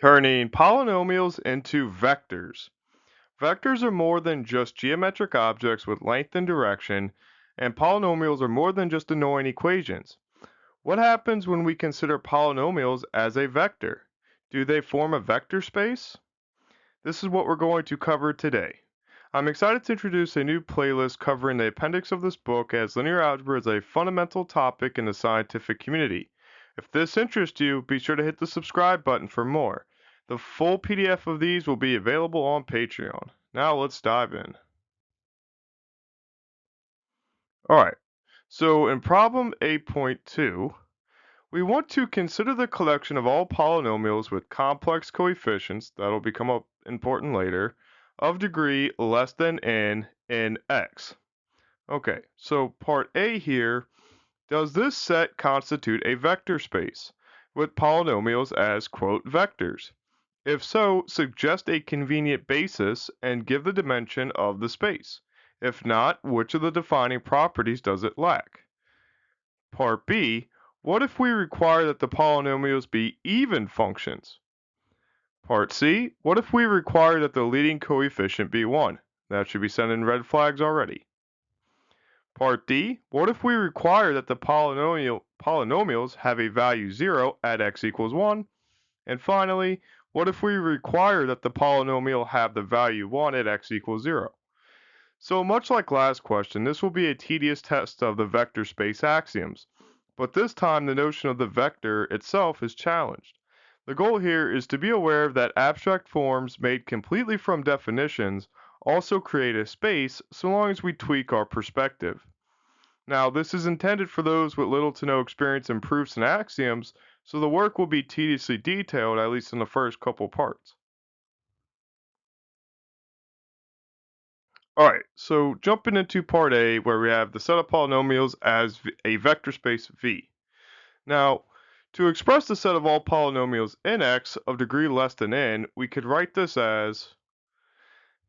Turning polynomials into vectors. Vectors are more than just geometric objects with length and direction, and polynomials are more than just annoying equations. What happens when we consider polynomials as a vector? Do they form a vector space? This is what we're going to cover today. I'm excited to introduce a new playlist covering the appendix of this book, as linear algebra is a fundamental topic in the scientific community. If this interests you, be sure to hit the subscribe button for more. The full PDF of these will be available on Patreon. Now let's dive in. Alright, so in problem 8.2, we want to consider the collection of all polynomials with complex coefficients, that'll become important later, of degree less than n in X. Okay, so part A here, does this set constitute a vector space with polynomials as, quote, vectors? If so, suggest a convenient basis and give the dimension of the space. If not, which of the defining properties does it lack? Part B, what if we require that the polynomials be even functions? Part C, what if we require that the leading coefficient be 1? That should be sending red flags already. Part D, what if we require that the polynomials have a value 0 at x equals 1? And finally, what if we require that the polynomial have the value 1 at x equals 0? So much like last question, this will be a tedious test of the vector space axioms, but this time the notion of the vector itself is challenged. The goal here is to be aware that abstract forms made completely from definitions also create a space so long as we tweak our perspective. Now, this is intended for those with little to no experience in proofs and axioms, so the work will be tediously detailed, at least in the first couple parts. All right, so jumping into part A, where we have the set of polynomials as a vector space V. Now, to express the set of all polynomials in X of degree less than n, we could write this as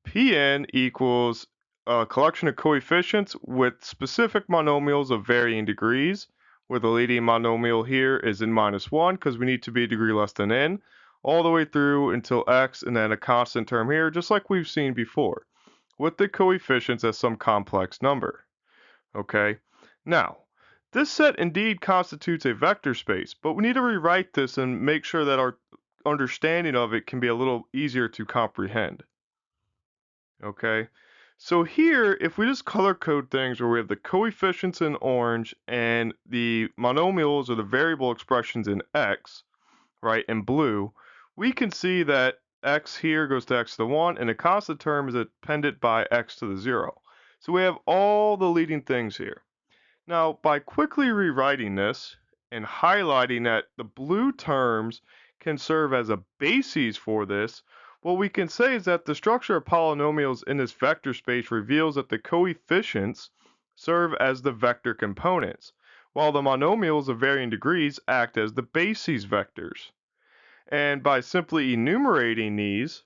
Pn equals a collection of coefficients with specific monomials of varying degrees, where the leading monomial here is in -1 because we need to be a degree less than n, all the way through until x, and then a constant term here, just like we've seen before, with the coefficients as some complex number. Okay, now, this set indeed constitutes a vector space, but we need to rewrite this and make sure that our understanding of it can be a little easier to comprehend. Okay, so here, if we just color code things where we have the coefficients in orange and the monomials or the variable expressions in X, right, in blue, we can see that X here goes to X to the 1 and a constant term is appended by X to the 0. So we have all the leading things here. Now, by quickly rewriting this and highlighting that the blue terms can serve as a basis for this, what we can say is that the structure of polynomials in this vector space reveals that the coefficients serve as the vector components, while the monomials of varying degrees act as the bases vectors. And by simply enumerating these,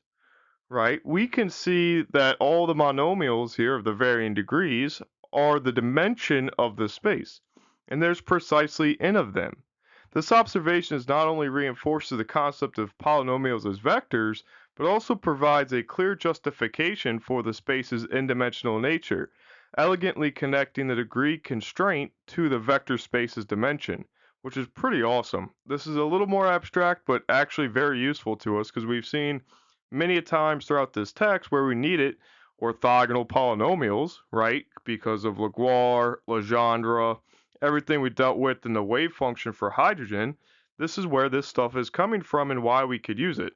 right, we can see that all the monomials here of the varying degrees are the dimension of the space, and there's precisely n of them. This observation is not only reinforces the concept of polynomials as vectors, but also provides a clear justification for the space's n-dimensional nature, elegantly connecting the degree constraint to the vector space's dimension, which is pretty awesome. This is a little more abstract, but actually very useful to us because we've seen many times throughout this text where we need it, orthogonal polynomials, right? Because of Laguerre, Legendre, everything we dealt with in the wave function for hydrogen, this is where this stuff is coming from and why we could use it.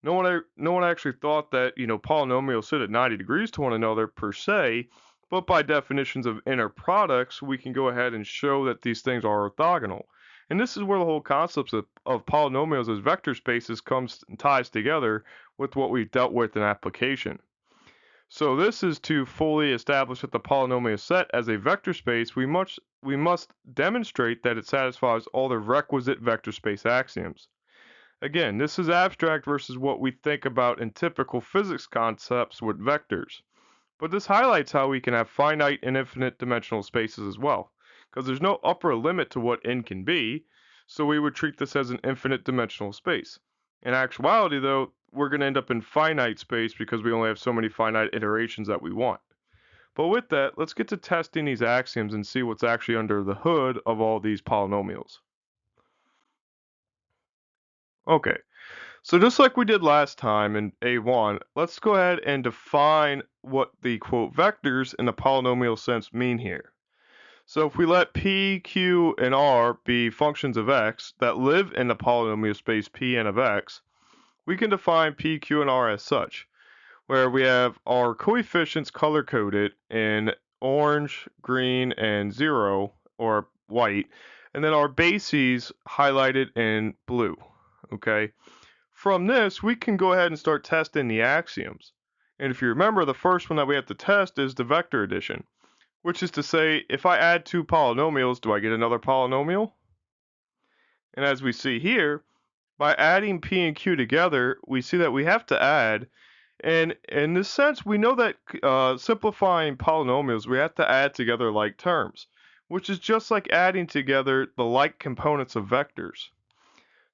No one actually thought that, polynomials sit at 90 degrees to one another per se, but by definitions of inner products, we can go ahead and show that these things are orthogonal. And this is where the whole concept of polynomials as vector spaces comes and ties together with what we've dealt with in application. So this is to fully establish that the polynomial set as a vector space, we must demonstrate that it satisfies all the requisite vector space axioms. Again, this is abstract versus what we think about in typical physics concepts with vectors. But this highlights how we can have finite and infinite dimensional spaces as well, because there's no upper limit to what n can be, so we would treat this as an infinite dimensional space. In actuality, though, we're going to end up in finite space because we only have so many finite iterations that we want. But with that, let's get to testing these axioms and see what's actually under the hood of all these polynomials. Okay, so just like we did last time in A1, let's go ahead and define what the quote vectors in the polynomial sense mean here. So if we let P, Q, and R be functions of x that live in the polynomial space Pn of x, we can define P, Q, and R as such, where we have our coefficients color-coded in orange, green, and 0, or white, and then our bases highlighted in blue, okay? From this, we can go ahead and start testing the axioms. And if you remember, the first one that we have to test is the vector addition, which is to say, if I add two polynomials, do I get another polynomial? And as we see here, by adding P and Q together, we see that we have to add, and in this sense, we know that simplifying polynomials, we have to add together like terms, which is just like adding together the like components of vectors.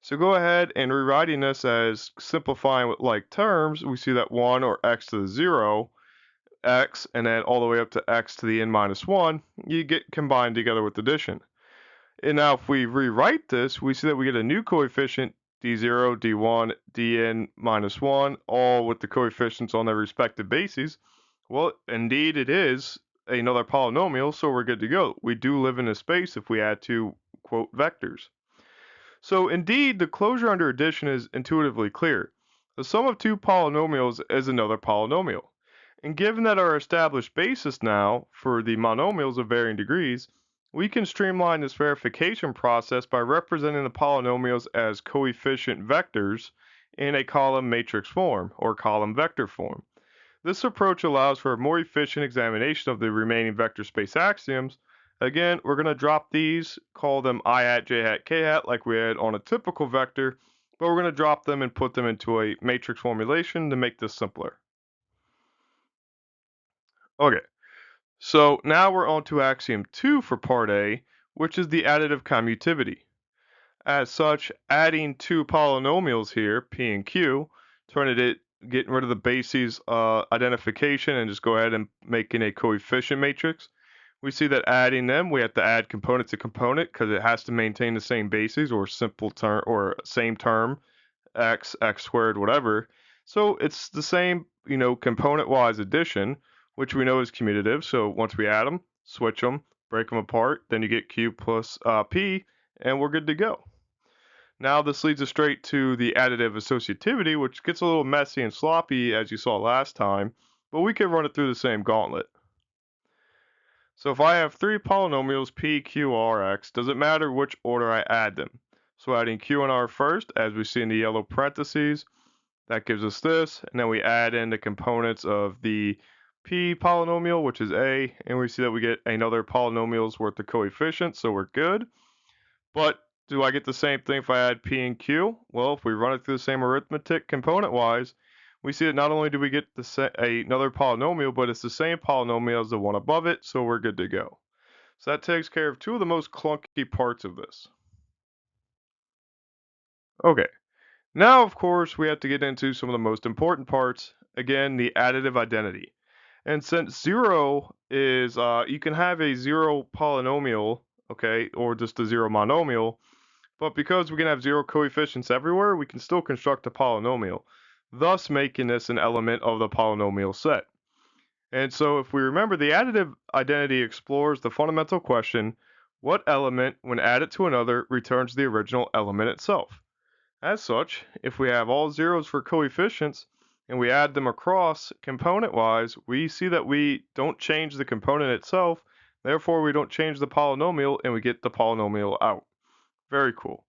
So go ahead and rewriting this as simplifying with like terms, we see that 1 or x to the 0, x, and then all the way up to x to the n minus 1, you get combined together with addition. And now if we rewrite this, we see that we get a new coefficient d0, d1, dn minus 1, all with the coefficients on their respective bases. Well, indeed it is another polynomial, so we're good to go. We do live in a space if we add two, quote, vectors. So indeed, the closure under addition is intuitively clear. The sum of two polynomials is another polynomial. And given that our established basis now for the monomials of varying degrees, we can streamline this verification process by representing the polynomials as coefficient vectors in a column matrix form or column vector form. This approach allows for a more efficient examination of the remaining vector space axioms. Again, we're going to drop these, call them I hat, j hat, k hat like we had on a typical vector, but we're going to drop them and put them into a matrix formulation to make this simpler. Okay, so now we're on to axiom 2 for part A, which is the additive commutativity. As such, adding two polynomials here, P and Q, getting rid of the bases identification and just go ahead and making a coefficient matrix. We see that adding them, we have to add component to component because it has to maintain the same bases or simple term or same term, x, x squared, whatever. So it's the same, component-wise addition, which we know is commutative. So once we add them, switch them, break them apart, then you get Q plus P, and we're good to go. Now this leads us straight to the additive associativity, which gets a little messy and sloppy as you saw last time, but we can run it through the same gauntlet. So if I have three polynomials p, q, r, x, does it matter which order I add them? So adding q and r first, as we see in the yellow parentheses, that gives us this, and then we add in the components of the p polynomial, which is a, and we see that we get another polynomial's worth of coefficients, so we're good. But do I get the same thing if I add p and q? Well, if we run it through the same arithmetic component-wise, we see that not only do we get another polynomial, but it's the same polynomial as the one above it, so we're good to go. So that takes care of two of the most clunky parts of this. Okay, now of course we have to get into some of the most important parts. Again, the additive identity. And since 0 is, you can have a 0 polynomial, okay, or just a 0 monomial, but because we can have 0 coefficients everywhere, we can still construct a polynomial, thus making this an element of the polynomial set. And so if we remember, the additive identity explores the fundamental question, what element, when added to another, returns the original element itself? As such, if we have all zeros for coefficients, and we add them across component-wise, we see that we don't change the component itself, therefore we don't change the polynomial, and we get the polynomial out. Very cool.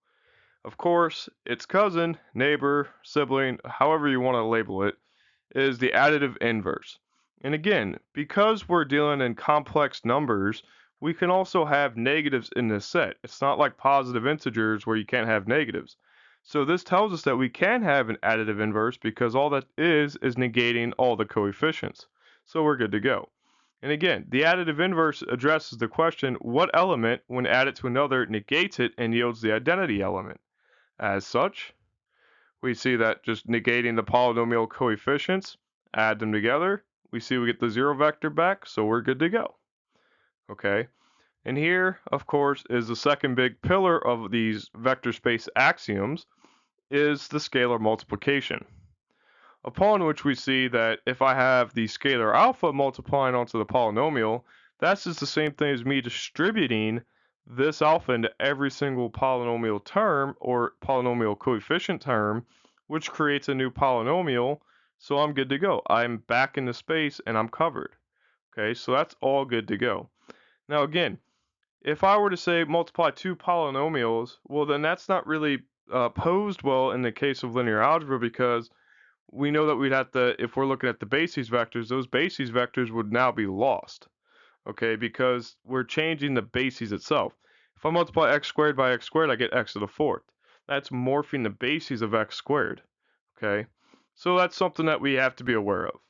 Of course, its cousin, neighbor, sibling, however you want to label it, is the additive inverse. And again, because we're dealing in complex numbers, we can also have negatives in this set. It's not like positive integers where you can't have negatives. So this tells us that we can have an additive inverse because all that is negating all the coefficients. So we're good to go. And again, the additive inverse addresses the question, what element, when added to another, negates it and yields the identity element? As such, We see that just negating the polynomial coefficients, add them together, we see we get the 0 vector back, so we're good to go. Okay, and here, of course, is the second big pillar of these vector space axioms, is the scalar multiplication. Upon which we see that if I have the scalar alpha multiplying onto the polynomial, that's just the same thing as me distributing this alpha into every single polynomial term or polynomial coefficient term, which creates a new polynomial, so I'm good to go. I'm back into space and I'm covered. Okay, so that's all good to go. Now again, if I were to say multiply two polynomials, well then that's not really posed well in the case of linear algebra, because we know that we'd have to, if we're looking at the basis vectors, those basis vectors would now be lost, okay, because we're changing the basis itself. If I multiply x squared by x squared, I get x to the fourth. That's morphing the basis of x squared, okay? So that's something that we have to be aware of.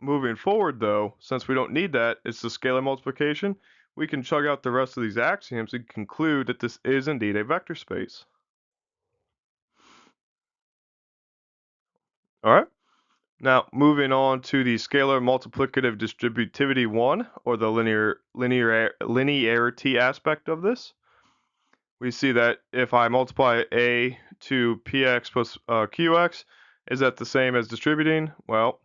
Moving forward, though, since we don't need that, it's the scalar multiplication, we can chug out the rest of these axioms and conclude that this is indeed a vector space. All right. Now, moving on to the scalar multiplicative distributivity 1, or the linearity aspect of this, we see that if I multiply A to px plus qx, is that the same as distributing? Well,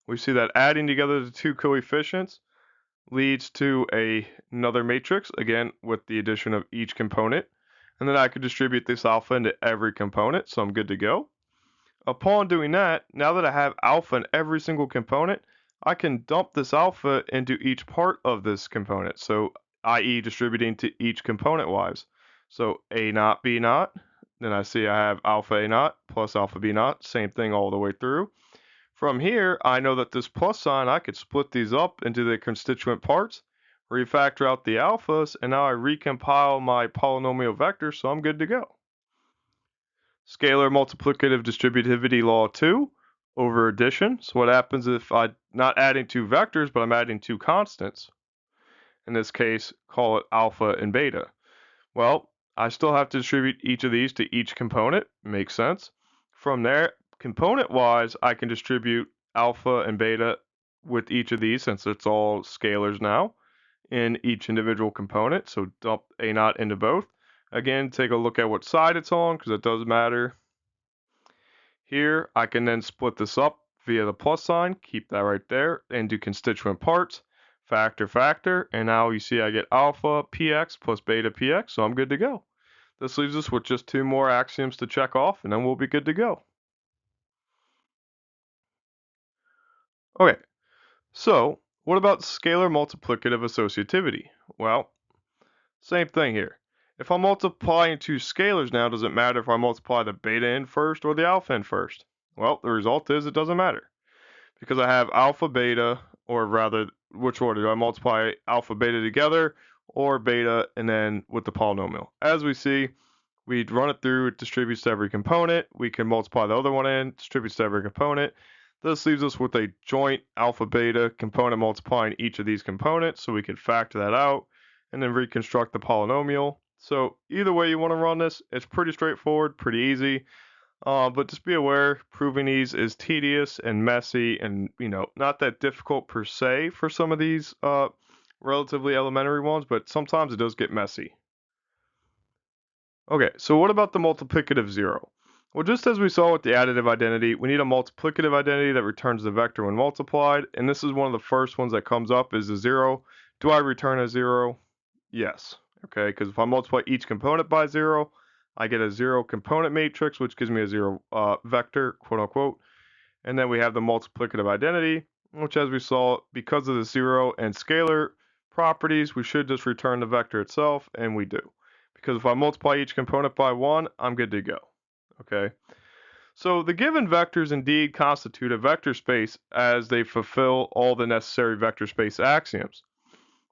we see that adding together the two coefficients leads to another matrix, again, with the addition of each component. And then I could distribute this alpha into every component, so I'm good to go. Upon doing that, now that I have alpha in every single component, I can dump this alpha into each part of this component, so i.e. distributing to each component wise. So A naught, B naught, then I see I have alpha A naught plus alpha B naught, same thing all the way through. From here, I know that this plus sign, I could split these up into the constituent parts, refactor out the alphas, and now I recompile my polynomial vector, so I'm good to go. Scalar multiplicative distributivity law 2 over addition. So what happens if I'm not adding two vectors, but I'm adding two constants? In this case, call it alpha and beta. Well, I still have to distribute each of these to each component. Makes sense. From there, component-wise, I can distribute alpha and beta with each of these, since it's all scalars now, in each individual component. So dump A naught into both. Again, take a look at what side it's on, because it does matter. Here, I can then split this up via the plus sign, keep that right there, and do constituent parts, factor, and now you see I get alpha px plus beta px, so I'm good to go. This leaves us with just two more axioms to check off, and then we'll be good to go. Okay, so what about scalar multiplicative associativity? Well, same thing here. If I'm multiplying two scalars now, does it matter if I multiply the beta in first or the alpha in first? Well, the result is it doesn't matter, because I have alpha beta, or rather, which order? Do I multiply alpha beta together or beta and then with the polynomial? As we see, we run it through, it distributes to every component. We can multiply the other one in, distributes to every component. This leaves us with a joint alpha beta component multiplying each of these components, so we can factor that out and then reconstruct the polynomial. So either way you want to run this, it's pretty straightforward, pretty easy. But just be aware, proving these is tedious and messy, and not that difficult per se for some of these relatively elementary ones, but sometimes it does get messy. Okay, so what about the multiplicative zero? Well, just as we saw with the additive identity, we need a multiplicative identity that returns the vector when multiplied, and this is one of the first ones that comes up, is the zero. Do I return a zero? Yes. Okay, because if I multiply each component by zero, I get a zero component matrix, which gives me a zero vector, quote unquote. And then we have the multiplicative identity, which, as we saw, because of the zero and scalar properties, we should just return the vector itself, and we do. Because if I multiply each component by 1, I'm good to go. Okay. So the given vectors indeed constitute a vector space, as they fulfill all the necessary vector space axioms.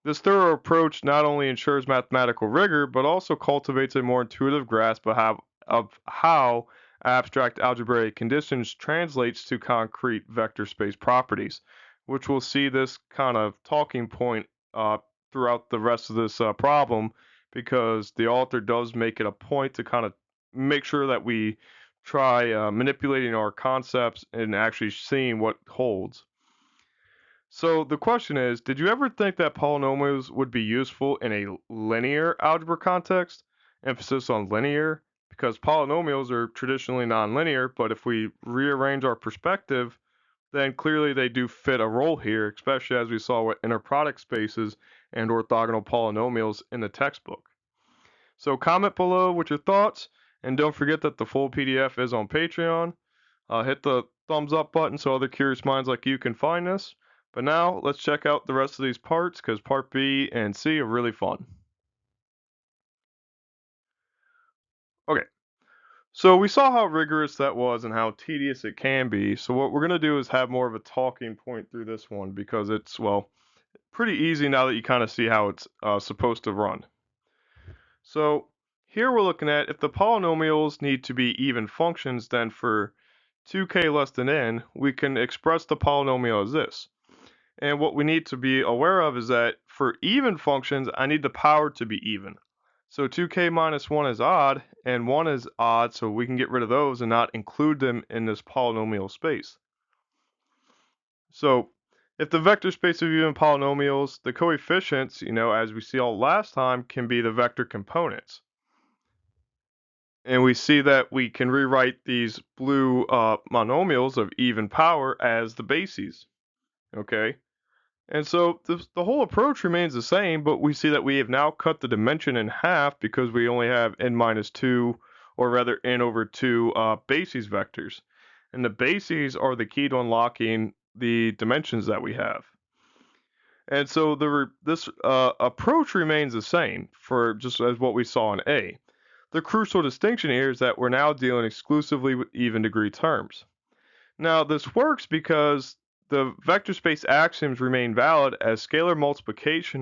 This thorough approach not only ensures mathematical rigor, but also cultivates a more intuitive grasp of how abstract algebraic conditions translates to concrete vector space properties, which we'll see this kind of talking point throughout the rest of this problem, because the author does make it a point to kind of make sure that we try manipulating our concepts and actually seeing what holds. So the question is, did you ever think that polynomials would be useful in a linear algebra context? Emphasis on linear, because polynomials are traditionally nonlinear, but if we rearrange our perspective, then clearly they do fit a role here, especially as we saw with inner product spaces and orthogonal polynomials in the textbook. So comment below with your thoughts, and don't forget that the full PDF is on Patreon. Hit the thumbs up button so other curious minds like you can find this. But now let's check out the rest of these parts because part B and C are really fun. Okay, so we saw how rigorous that was and how tedious it can be. So what we're going to do is have more of a talking point through this one because it's, well, pretty easy now that you kind of see how it's supposed to run. So here we're looking at if the polynomials need to be even functions, then for 2k less than n, we can express the polynomial as this. And what we need to be aware of is that for even functions, I need the power to be even. So 2k minus 1 is odd, and 1 is odd, so we can get rid of those and not include them in this polynomial space. So if the vector space of even polynomials, the coefficients, as we see all last time, can be the vector components. And we see that we can rewrite these blue monomials of even power as the bases, okay? And so the whole approach remains the same, but we see that we have now cut the dimension in half because we only have n minus 2, or rather n over 2 bases vectors. And the bases are the key to unlocking the dimensions that we have. And so this approach remains the same for just as what we saw in A. The crucial distinction here is that we're now dealing exclusively with even degree terms. Now, this works because the vector space axioms remain valid as scalar multiplication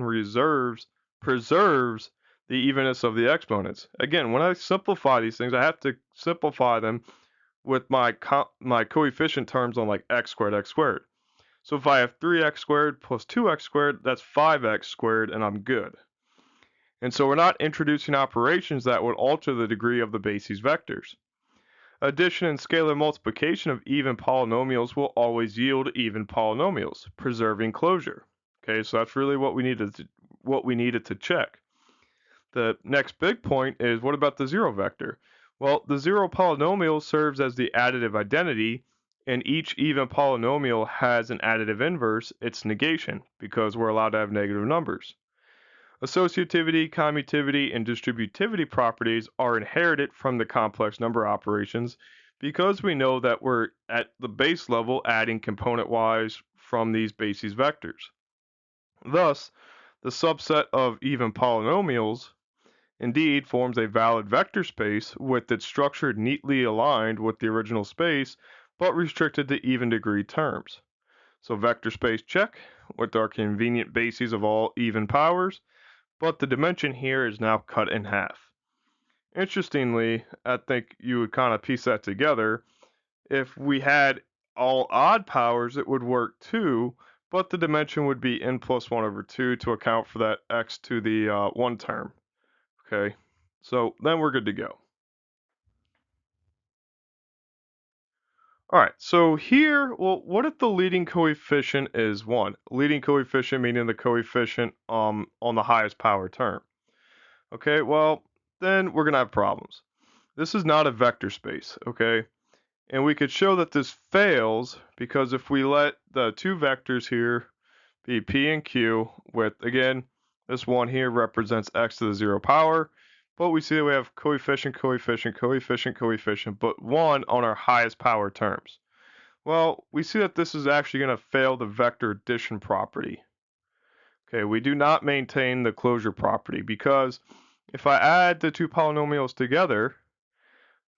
preserves the evenness of the exponents. Again, when I simplify these things, I have to simplify them with my coefficient terms on like x squared. So if I have 3x squared plus 2x squared, that's 5x squared, and I'm good. And so we're not introducing operations that would alter the degree of the bases vectors. Addition and scalar multiplication of even polynomials will always yield even polynomials, preserving closure. Okay, so that's really what we needed to check. The next big point is, what about the zero vector? Well, the zero polynomial serves as the additive identity, and each even polynomial has an additive inverse, its negation, because we're allowed to have negative numbers. Associativity, commutativity, and distributivity properties are inherited from the complex number operations because we know that we're at the base level adding component-wise from these bases vectors. Thus, the subset of even polynomials indeed forms a valid vector space with its structure neatly aligned with the original space, but restricted to even degree terms. So vector space check with our convenient bases of all even powers, but the dimension here is now cut in half. Interestingly, I think you would kind of piece that together. If we had all odd powers, it would work too, but the dimension would be n plus 1 over 2 to account for that x to the 1 term. Okay, so then we're good to go. All right, so here, well, what if the leading coefficient is 1? Leading coefficient meaning the coefficient on the highest power term. Okay, well, then we're going to have problems. This is not a vector space, okay? And we could show that this fails because if we let the two vectors here be p and q with, again, this one here represents x to the 0 power, but we see that we have coefficient, but 1 on our highest power terms. Well, we see that this is actually going to fail the vector addition property. Okay, we do not maintain the closure property because if I add the two polynomials together,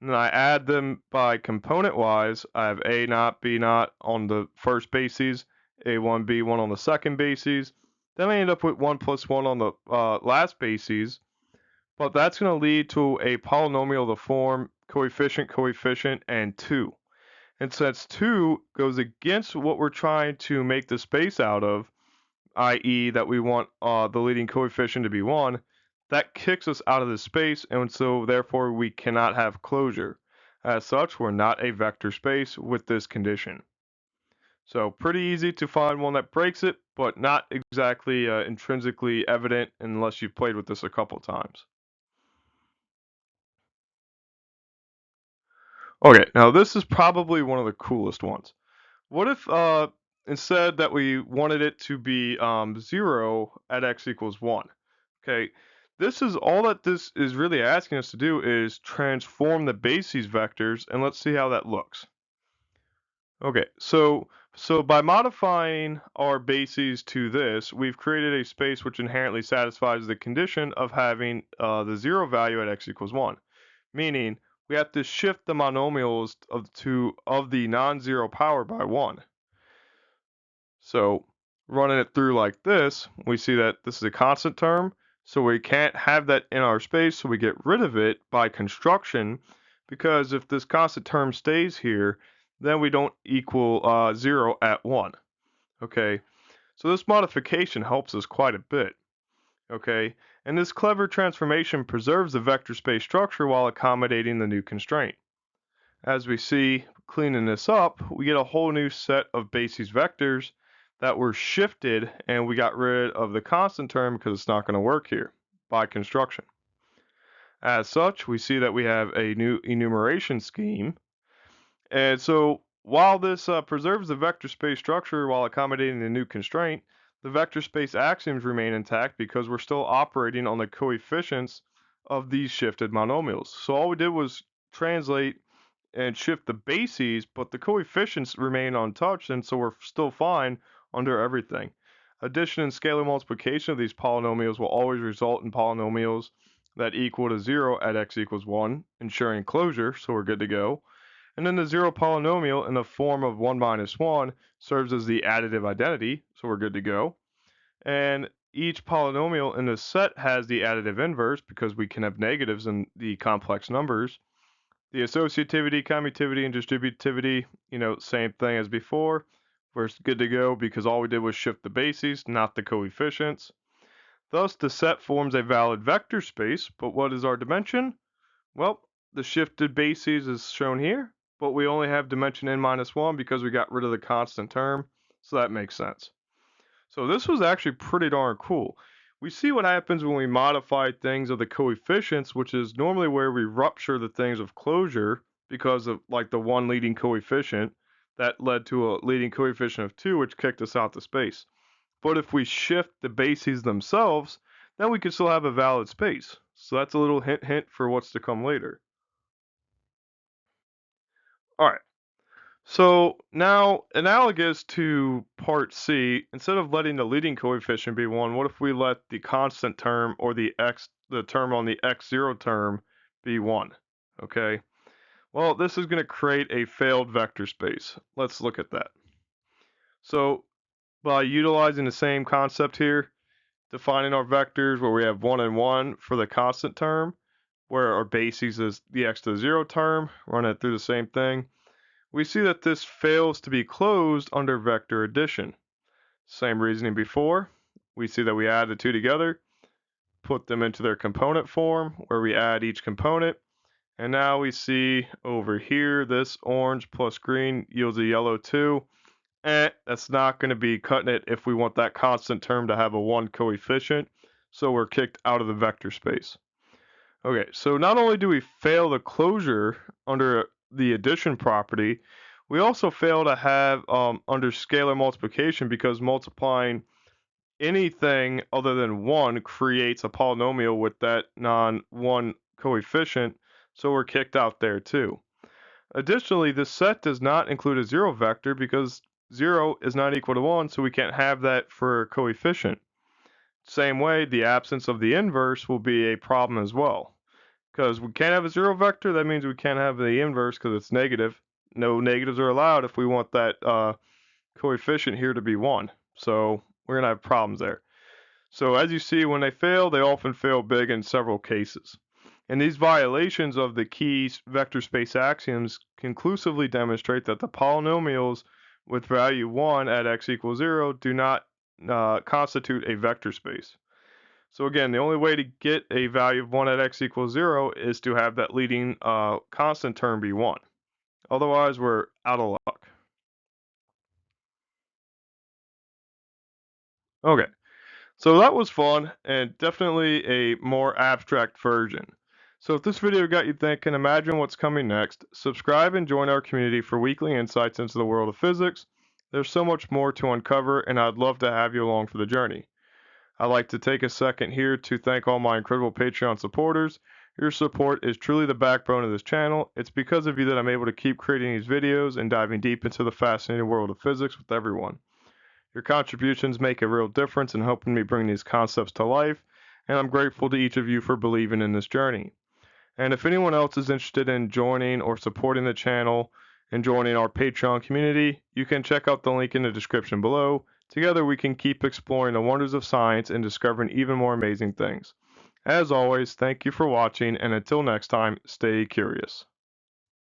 and I add them by component-wise, I have a naught, b naught on the first bases, a1, b1 on the second bases. Then I end up with 1 plus 1 on the last bases, but that's going to lead to a polynomial of the form coefficient, and 2. And since 2 goes against what we're trying to make the space out of, i.e. that we want the leading coefficient to be 1, that kicks us out of the space, and so therefore we cannot have closure. As such, we're not a vector space with this condition. So pretty easy to find one that breaks it, but not exactly intrinsically evident unless you've played with this a couple times. Okay, now this is probably one of the coolest ones. What if instead that we wanted it to be 0 at x equals 1? Okay, this is all that this is really asking us to do is transform the bases vectors, and let's see how that looks. Okay, so by modifying our bases to this, we've created a space which inherently satisfies the condition of having the 0 value at x equals 1, meaning we have to shift the monomials of the non-zero power by 1. So running it through like this, we see that this is a constant term, so we can't have that in our space, so we get rid of it by construction, because if this constant term stays here, then we don't equal 0 at 1. Okay, so this modification helps us quite a bit. Okay, and this clever transformation preserves the vector space structure while accommodating the new constraint. As we see, cleaning this up, we get a whole new set of basis vectors that were shifted, and we got rid of the constant term because it's not going to work here by construction. As such, we see that we have a new enumeration scheme. And so while this preserves the vector space structure while accommodating the new constraint, the vector space axioms remain intact because we're still operating on the coefficients of these shifted monomials. So all we did was translate and shift the bases, but the coefficients remain untouched, and so we're still fine under everything. Addition and scalar multiplication of these polynomials will always result in polynomials that equal to 0 at x equals 1, ensuring closure, so we're good to go. And then the 0 polynomial in the form of 1 minus 1 serves as the additive identity, so we're good to go. And each polynomial in this set has the additive inverse because we can have negatives in the complex numbers. The associativity, commutativity, and distributivity, same thing as before. We're good to go because all we did was shift the bases, not the coefficients. Thus, the set forms a valid vector space, but what is our dimension? Well, the shifted bases is shown here, but we only have dimension n minus 1 because we got rid of the constant term, so that makes sense. So this was actually pretty darn cool. We see what happens when we modify things of the coefficients, which is normally where we rupture the things of closure because of like the one leading coefficient that led to a leading coefficient of 2, which kicked us out to space. But if we shift the bases themselves, then we can still have a valid space. So that's a little hint for what's to come later. All right. So now, analogous to part C, instead of letting the leading coefficient be 1, what if we let the constant term or the term on the x0 term be 1? Okay. Well, this is going to create a failed vector space. Let's look at that. So by utilizing the same concept here, defining our vectors where we have 1 and 1 for the constant term, where our basis is the x to the 0 term, run it through the same thing. We see that this fails to be closed under vector addition. Same reasoning before. We see that we add the two together, put them into their component form, where we add each component, and now we see over here, this orange plus green yields a yellow 2. That's not going to be cutting it if we want that constant term to have a 1 coefficient, so we're kicked out of the vector space. Okay, so not only do we fail the closure under the addition property, we also fail to have under scalar multiplication because multiplying anything other than 1 creates a polynomial with that non-1 coefficient, so we're kicked out there too. Additionally, this set does not include a 0 vector because 0 is not equal to 1, so we can't have that for a coefficient. Same way, the absence of the inverse will be a problem as well. Because we can't have a 0 vector, that means we can't have the inverse because it's negative. No negatives are allowed if we want that coefficient here to be 1. So we're going to have problems there. So as you see, when they often fail big in several cases. And these violations of the key vector space axioms conclusively demonstrate that the polynomials with value 1 at x equals 0 do not constitute a vector space. So again, the only way to get a value of 1 at x equals 0 is to have that leading constant term be 1. Otherwise, we're out of luck. Okay, so that was fun and definitely a more abstract version. So if this video got you thinking, imagine what's coming next. Subscribe and join our community for weekly insights into the world of physics. There's so much more to uncover, and I'd love to have you along for the journey. I'd like to take a second here to thank all my incredible Patreon supporters. Your support is truly the backbone of this channel. It's because of you that I'm able to keep creating these videos and diving deep into the fascinating world of physics with everyone. Your contributions make a real difference in helping me bring these concepts to life, and I'm grateful to each of you for believing in this journey. And if anyone else is interested in joining or supporting the channel and joining our Patreon community, you can check out the link in the description below. Together we can keep exploring the wonders of science and discovering even more amazing things. As always, thank you for watching, and until next time, stay curious.